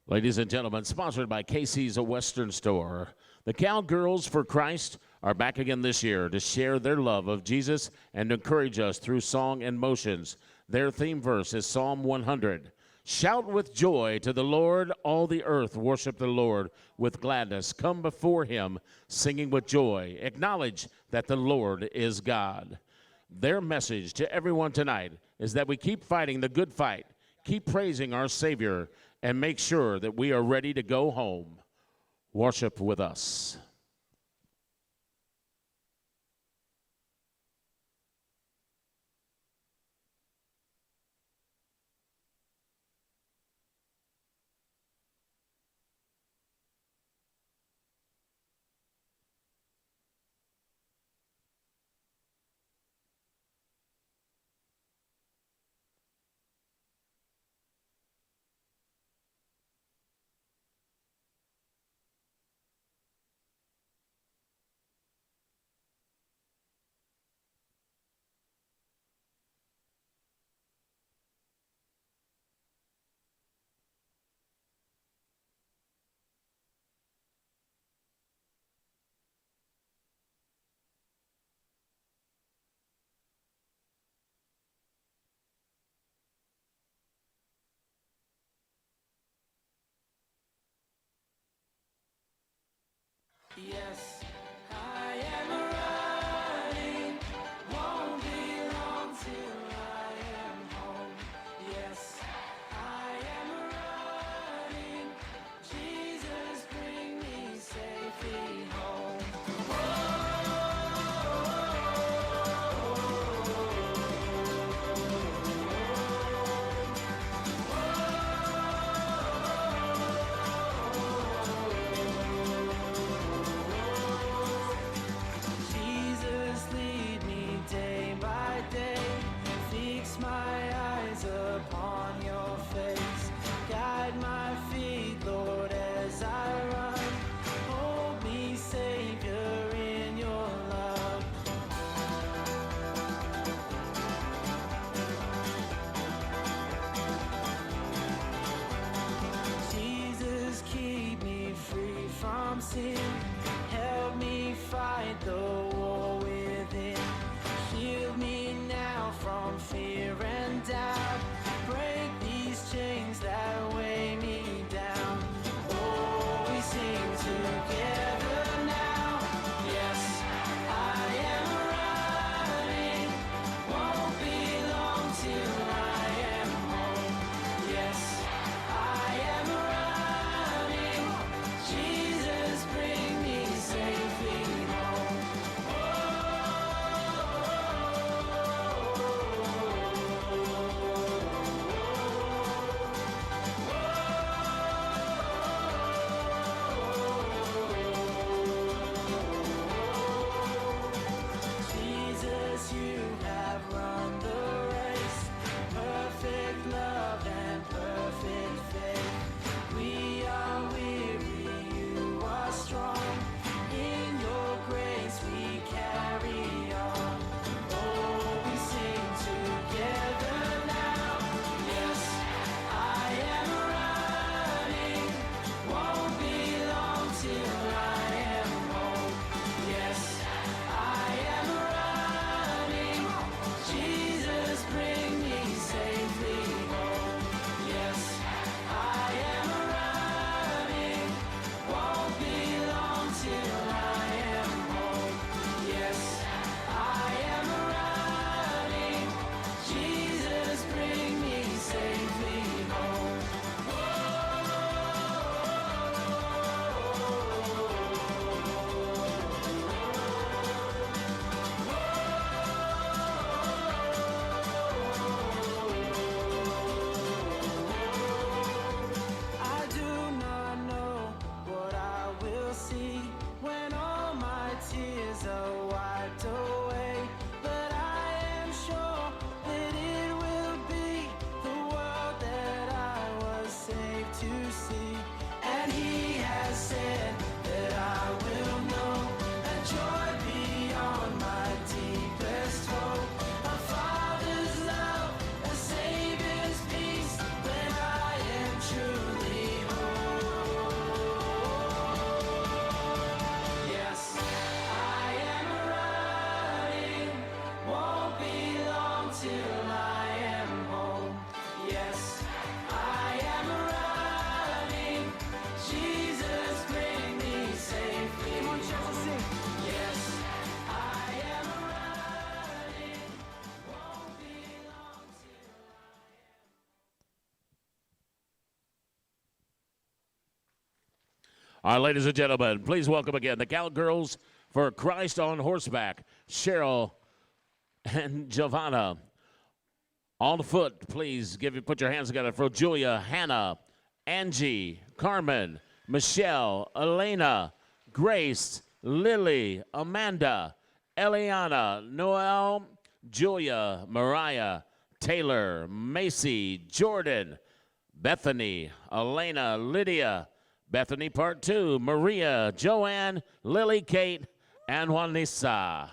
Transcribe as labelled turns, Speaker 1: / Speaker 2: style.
Speaker 1: Ladies and gentlemen, sponsored by Casey's Western Store, the Cowgirls for Christ are back again this year to share their love of Jesus and encourage us through song and motions. Their theme verse is Psalm 100. Shout with joy to the Lord, all the earth worship the Lord with gladness. Come before him singing with joy. Acknowledge that the Lord is God. Their message to everyone tonight is that we keep fighting the good fight, keep praising our Savior, and make sure that we are ready to go home. Worship with us. All right, ladies and gentlemen, please welcome again the Cowgirls for Christ on Horseback, Cheryl and Giovanna. On foot, please put your hands together for Julia, Hannah, Angie, Carmen, Michelle, Elena, Grace, Lily, Amanda, Eliana, Noel, Julia, Mariah, Taylor, Macy, Jordan, Bethany, Elena, Lydia, Bethany Part 2, Maria, Joanne, Lily, Kate, and Juanissa.